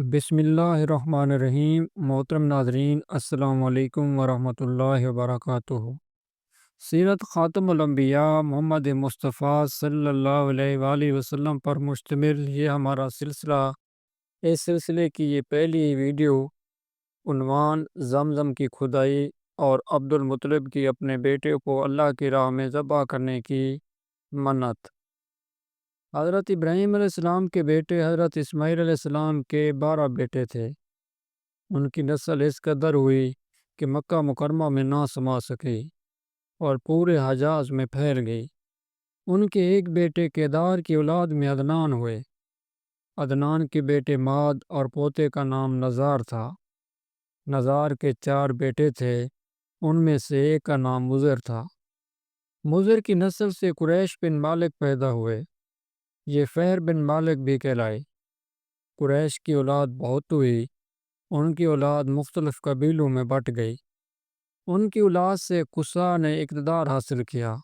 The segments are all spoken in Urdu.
بسم اللہ الرحمن الرحیم۔ محترم ناظرین، السلام علیکم ورحمۃ اللہ وبرکاتہ۔ سیرت خاتم الانبیاء محمد مصطفیٰ صلی اللہ علیہ وآلہ وسلم پر مشتمل یہ ہمارا سلسلہ، اس سلسلے کی یہ پہلی ویڈیو عنوان زمزم کی کھدائی اور عبد المطلب کی اپنے بیٹے کو اللہ کی راہ میں ذبح کرنے کی منت۔ حضرت ابراہیم علیہ السلام کے بیٹے حضرت اسماعیل علیہ السلام کے 12 بیٹے تھے۔ ان کی نسل اس قدر ہوئی کہ مکہ مکرمہ میں نہ سما سکی اور پورے حجاز میں پھیل گئی۔ ان کے ایک بیٹے کیدار کی اولاد میں عدنان ہوئے۔ عدنان کے بیٹے ماد اور پوتے کا نام نزار تھا۔ نزار کے 4 بیٹے تھے، ان میں سے ایک کا نام مضر تھا۔ مضر کی نسل سے قریش بن مالک پیدا ہوئے، یہ فہر بن مالک بھی کہلائے۔ قریش کی اولاد بہت ہوئی، ان کی اولاد مختلف قبیلوں میں بٹ گئی۔ ان کی اولاد سے قصا نے اقتدار حاصل کیا۔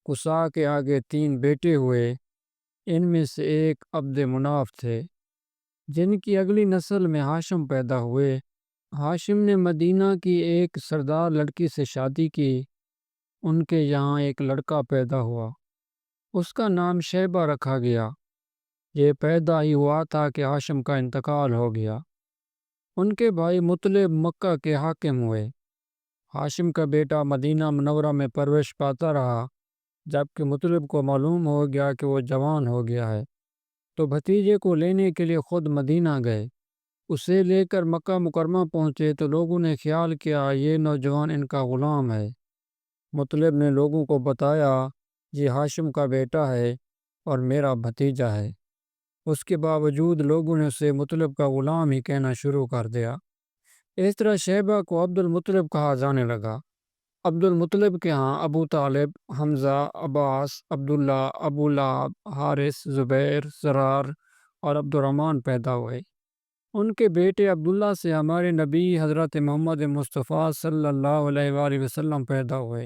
قصا کے آگے 3 بیٹے ہوئے، ان میں سے ایک عبد مناف تھے، جن کی اگلی نسل میں ہاشم پیدا ہوئے۔ ہاشم نے مدینہ کی ایک سردار لڑکی سے شادی کی۔ ان کے یہاں ایک لڑکا پیدا ہوا، اس کا نام شیبہ رکھا گیا۔ یہ پیدا ہی ہوا تھا کہ ہاشم کا انتقال ہو گیا۔ ان کے بھائی مطلب مکہ کے حاکم ہوئے۔ ہاشم کا بیٹا مدینہ منورہ میں پرورش پاتا رہا۔ جبکہ مطلب کو معلوم ہو گیا کہ وہ جوان ہو گیا ہے تو بھتیجے کو لینے کے لیے خود مدینہ گئے۔ اسے لے کر مکہ مکرمہ پہنچے تو لوگوں نے خیال کیا یہ نوجوان ان کا غلام ہے۔ مطلب نے لوگوں کو بتایا یہ ہاشم کا بیٹا ہے اور میرا بھتیجا ہے۔ اس کے باوجود لوگوں نے اسے مطلب کا غلام ہی کہنا شروع کر دیا۔ اس طرح شیبہ کو عبد المطلب کہا جانے لگا۔ عبد المطلب کے ہاں ابو طالب، حمزہ، عباس، عبداللہ، ابو لہب، حارث، زبیر، زرار اور عبد الرحمن پیدا ہوئے۔ ان کے بیٹے عبداللہ سے ہمارے نبی حضرت محمد مصطفیٰ صلی اللہ علیہ وآلہ وسلم پیدا ہوئے۔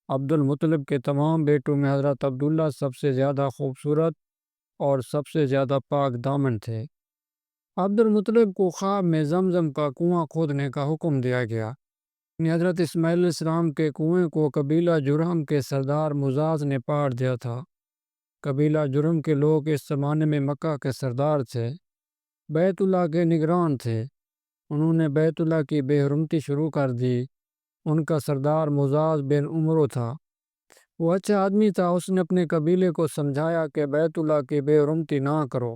عبد المطلب کے تمام بیٹوں میں حضرت عبداللہ سب سے زیادہ خوبصورت اور سب سے زیادہ پاک دامن تھے۔ عبد المطلب کو خواب میں زمزم کا کنواں کھودنے کا حکم دیا گیا۔ حضرت اسماعیل علیہ السلام کے کنویں کو قبیلہ جرہم کے سردار مزاز نے پاڑ دیا تھا۔ قبیلہ جرہم کے لوگ اس زمانے میں مکہ کے سردار تھے، بیت اللہ کے نگران تھے۔ انہوں نے بیت اللہ کی بے حرمتی شروع کر دی۔ ان کا سردار مزاز بن عمرو تھا۔ وہ اچھا آدمی تھا۔ اس نے اپنے قبیلے کو سمجھایا کہ بیت اللہ کی بے حرمتی نہ کرو،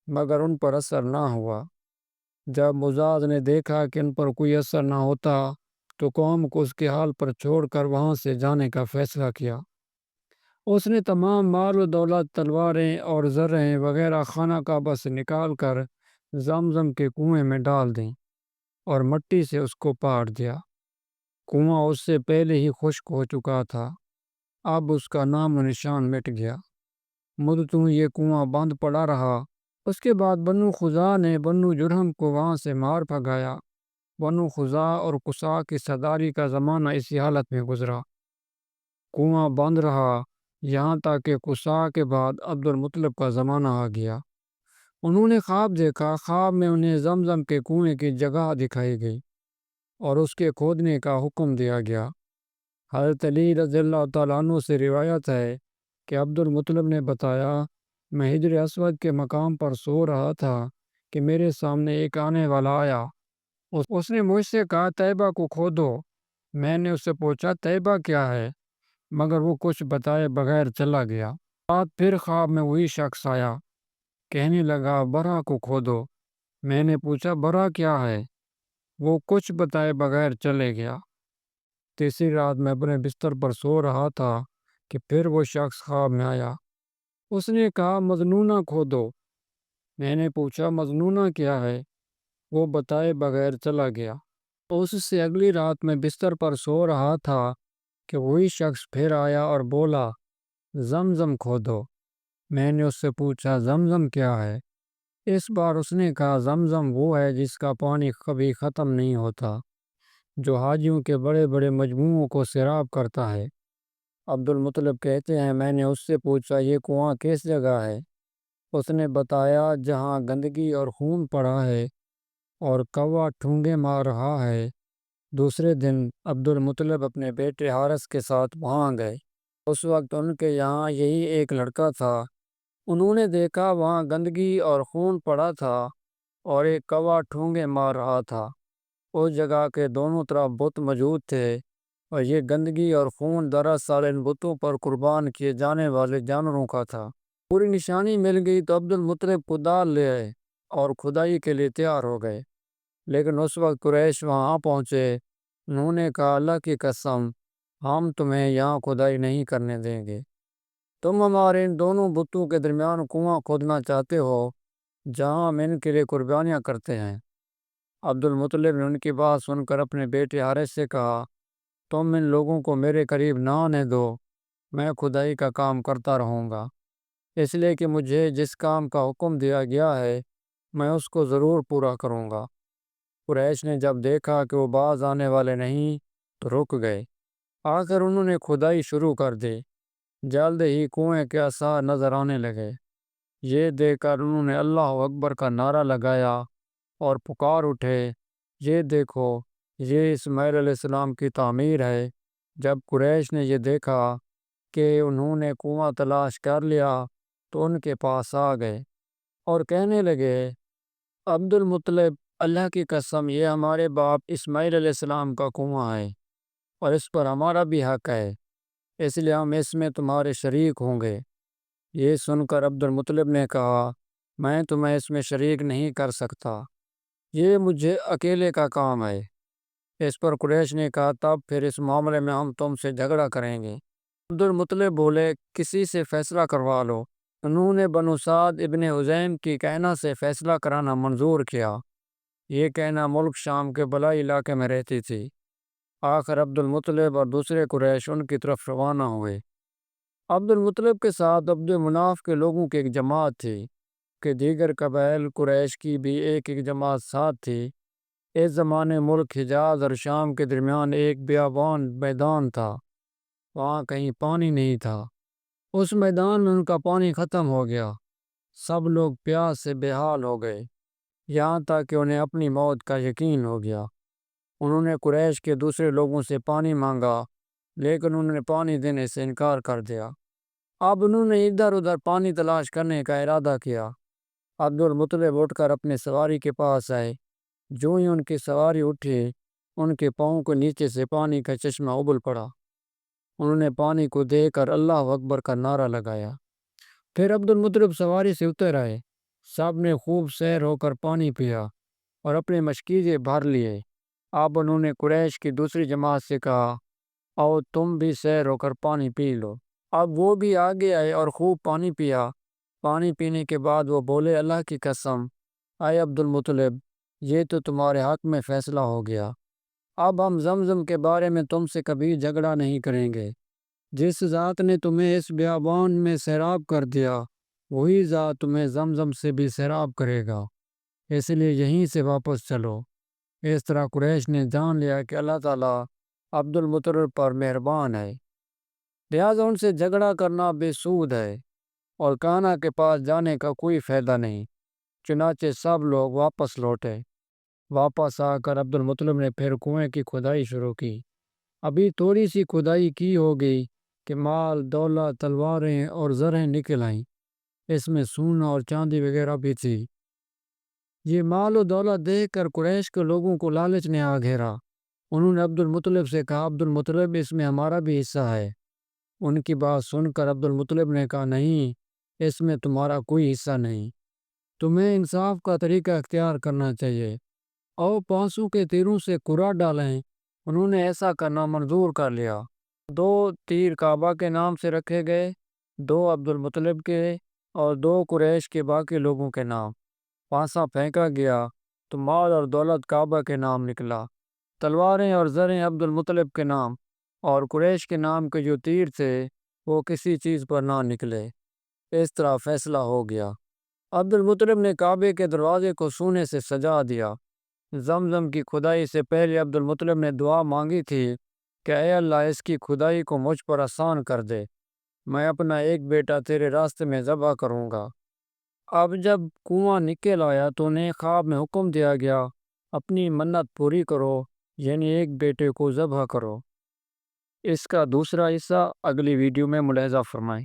مگر ان پر اثر نہ ہوا۔ جب مزاز نے دیکھا کہ ان پر کوئی اثر نہ ہوتا تو قوم کو اس کے حال پر چھوڑ کر وہاں سے جانے کا فیصلہ کیا۔ اس نے تمام مال و دولت، تلواریں اور زرہیں وغیرہ خانہ کعبہ سے نکال کر زمزم کے کنویں میں ڈال دیں اور مٹی سے اس کو پاٹ دیا۔ کنواں اس سے پہلے ہی خشک ہو چکا تھا، اب اس کا نام و نشان مٹ گیا۔ مدتوں یہ کنواں بند پڑا رہا۔ اس کے بعد بنو خزاع نے بنو جرہم کو وہاں سے مار بھگایا۔ بنو خزاع اور قصاع کی سرداری کا زمانہ اسی حالت میں گزرا۔ کنواں بند رہا یہاں تک کہ قصاع کے بعد عبد المطلب کا زمانہ آ گیا۔ انہوں نے خواب دیکھا۔ خواب میں انہیں زمزم کے کنویں کی جگہ دکھائی گئی اور اس کے کھودنے کا حکم دیا گیا۔ حضرت علی رضی اللہ تعالیٰ عنہ سے روایت ہے کہ عبد المطلب نے بتایا، میں حجر اسود کے مقام پر سو رہا تھا کہ میرے سامنے ایک آنے والا آیا۔ اس نے مجھ سے کہا طیبہ کو کھودو۔ میں نے اس سے پوچھا طیبہ کیا ہے، مگر وہ کچھ بتائے بغیر چلا گیا۔ بعد پھر خواب میں وہی شخص آیا، کہنے لگا برا کو کھودو۔ میں نے پوچھا برا کیا ہے، وہ کچھ بتائے بغیر چلے گیا۔ تیسری رات میں اپنے بستر پر سو رہا تھا کہ پھر وہ شخص خواب میں آیا۔ اس نے کہا مظنونہ کھودو۔ میں نے پوچھا مظنونہ کیا ہے، وہ بتائے بغیر چلا گیا۔ اس سے اگلی رات میں بستر پر سو رہا تھا کہ وہی شخص پھر آیا اور بولا زمزم کھودو۔ میں نے اس سے پوچھا زمزم کیا ہے۔ اس بار اس نے کہا زمزم وہ ہے جس کا پانی کبھی ختم نہیں ہوتا، جو حاجیوں کے بڑے بڑے مجموعوں کو سیراب کرتا ہے۔ عبد المطلب کہتے ہیں میں نے اس سے پوچھا یہ کنواں کس جگہ ہے۔ اس نے بتایا جہاں گندگی اور خون پڑا ہے اور کوا ٹھونگے مار رہا ہے۔ دوسرے دن عبد المطلب اپنے بیٹے حارث کے ساتھ وہاں گئے۔ اس وقت ان کے یہاں یہی ایک لڑکا تھا۔ انہوں نے دیکھا وہاں گندگی اور خون پڑا تھا اور ایک کوا ٹھونگے مار رہا تھا۔ اس جگہ کے دونوں طرف بت موجود تھے اور یہ گندگی اور خون دراصل ان بتوں پر قربان کیے جانے والے جانوروں کا تھا۔ پوری نشانی مل گئی تو عبد المطلب کدال لے آئے اور کھدائی کے لیے تیار ہو گئے، لیکن اس وقت قریش وہاں پہنچے۔ انہوں نے کہا اللہ کی قسم ہم تمہیں یہاں کھدائی نہیں کرنے دیں گے۔ تم ہمارے ان دونوں بتوں کے درمیان کنواں کھودنا چاہتے ہو جہاں ہم ان کے لیے قربانیاں کرتے ہیں۔ عبد المطلب نے ان کی بات سن کر اپنے بیٹے حارث سے کہا تم ان لوگوں کو میرے قریب نہ آنے دو، میں کھدائی کا کام کرتا رہوں گا، اس لیے کہ مجھے جس کام کا حکم دیا گیا ہے میں اس کو ضرور پورا کروں گا۔ قریش نے جب دیکھا کہ وہ باز آنے والے نہیں تو رک گئے۔ آخر انہوں نے کھدائی شروع کر دی۔ جلد ہی کنویں کے آثار نظر آنے لگے۔ یہ دیکھ کر انہوں نے اللہ اکبر کا نعرہ لگایا اور پکار اٹھے، یہ دیکھو یہ اسماعیل علیہ السلام کی تعمیر ہے۔ جب قریش نے یہ دیکھا کہ انہوں نے کنواں تلاش کر لیا تو ان کے پاس آ گئے اور کہنے لگے عبد المطلب اللہ کی قسم یہ ہمارے باپ اسماعیل علیہ السلام کا کنواں ہے اور اس پر ہمارا بھی حق ہے، اس لیے ہم اس میں تمہارے شریک ہوں گے۔ یہ سن کر عبد المطلب نے کہا میں تمہیں اس میں شریک نہیں کر سکتا، یہ مجھے اکیلے کا کام ہے۔ اس پر قریش نے کہا تب پھر اس معاملے میں ہم تم سے جھگڑا کریں گے۔ عبد المطلب بولے کسی سے فیصلہ کروا لو۔ انہوں نے بنو سعد ابن حزیم کی کہنا سے فیصلہ کرانا منظور کیا۔ یہ کہنا ملک شام کے بلائی علاقے میں رہتی تھی۔ آخر عبد المطلب اور دوسرے قریش ان کی طرف روانہ ہوئے۔ عبد المطلب کے ساتھ عبد مناف کے لوگوں کی ایک جماعت تھی کہ دیگر قبائل قریش کی بھی ایک جماعت ساتھ تھی۔ اس زمانے ملک حجاز اور شام کے درمیان ایک بیابان میدان تھا، وہاں کہیں پانی نہیں تھا۔ اس میدان میں ان کا پانی ختم ہو گیا، سب لوگ پیاس سے بے حال ہو گئے، یہاں تک کہ انہیں اپنی موت کا یقین ہو گیا۔ انہوں نے قریش کے دوسرے لوگوں سے پانی مانگا لیکن انہوں نے پانی دینے سے انکار کر دیا۔ اب انہوں نے ادھر ادھر پانی تلاش کرنے کا ارادہ کیا۔ عبد المطلب اٹھ کر اپنے سواری کے پاس آئے۔ جو ہی ان کی سواری اٹھی ان کے پاؤں کے نیچے سے پانی کا چشمہ ابل پڑا۔ انہوں نے پانی کو دیکھ کر اللہ اکبر کا نعرہ لگایا۔ پھر عبد المطلب سواری سے اتر آئے۔ سب نے خوب سیر ہو کر پانی پیا اور اپنے مشکیزے بھر لیے۔ اب انہوں نے قریش کی دوسری جماعت سے کہا آؤ تم بھی سیر ہو کر پانی پی لو۔ اب وہ بھی آگے آئے اور خوب پانی پیا۔ پانی پینے کے بعد وہ بولے اللہ کی قسم اے عبد المطلب یہ تو تمہارے حق میں فیصلہ ہو گیا، اب ہم زمزم کے بارے میں تم سے کبھی جھگڑا نہیں کریں گے۔ جس ذات نے تمہیں اس بیابان میں سیراب کر دیا وہی ذات تمہیں زمزم سے بھی سیراب کرے گا، اس لیے یہیں سے واپس چلو۔ اس طرح قریش نے جان لیا کہ اللہ تعالیٰ عبد المطلب پر مہربان ہے، لہٰذا ان سے جھگڑا کرنا بے سود ہے اور کانا کے پاس جانے کا کوئی فائدہ نہیں۔ چنانچہ سب لوگ واپس لوٹے۔ واپس آ کر عبد المطلب نے پھر کنویں کی کھدائی شروع کی۔ ابھی تھوڑی سی کھدائی کی ہوگی کہ مال دولت تلواریں اور زریں نکل آئیں، اس میں سونا اور چاندی وغیرہ بھی تھی۔ یہ مال و دولت دیکھ کر قریش کے لوگوں کو لالچ نے آ گھیرا۔ انہوں نے عبد المطلب سے کہا عبد المطلب اس میں ہمارا بھی حصہ ہے۔ ان کی بات سن کر عبد المطلب نے کہا نہیں، اس میں تمہارا کوئی حصہ نہیں، تمہیں انصاف کا طریقہ اختیار کرنا چاہیے، اور پانسوں کے تیروں سے قرعہ ڈالیں۔ انہوں نے ایسا کرنا منظور کر لیا۔ 2 تیر کعبہ کے نام سے رکھے گئے، 2 عبد المطلب کے اور 2 قریش کے باقی لوگوں کے نام۔ پانسا پھینکا گیا تو مال اور دولت کعبہ کے نام نکلا، تلواریں اور زریں عبد المطلب کے نام، اور قریش کے نام کے جو تیر تھے وہ کسی چیز پر نہ نکلے۔ اس طرح فیصلہ ہو گیا۔ عبد المطلب نے کعبے کے دروازے کو سونے سے سجا دیا۔ زمزم کی کھدائی سے پہلے عبد المطلب نے دعا مانگی تھی کہ اے اللہ اس کی کھدائی کو مجھ پر آسان کر دے، میں اپنا ایک بیٹا تیرے راستے میں ذبح کروں گا۔ اب جب کنواں نکل آیا تو انہیں خواب میں حکم دیا گیا اپنی منت پوری کرو، یعنی ایک بیٹے کو ذبح کرو۔ اس کا دوسرا حصہ اگلی ویڈیو میں ملاحظہ فرمائیں۔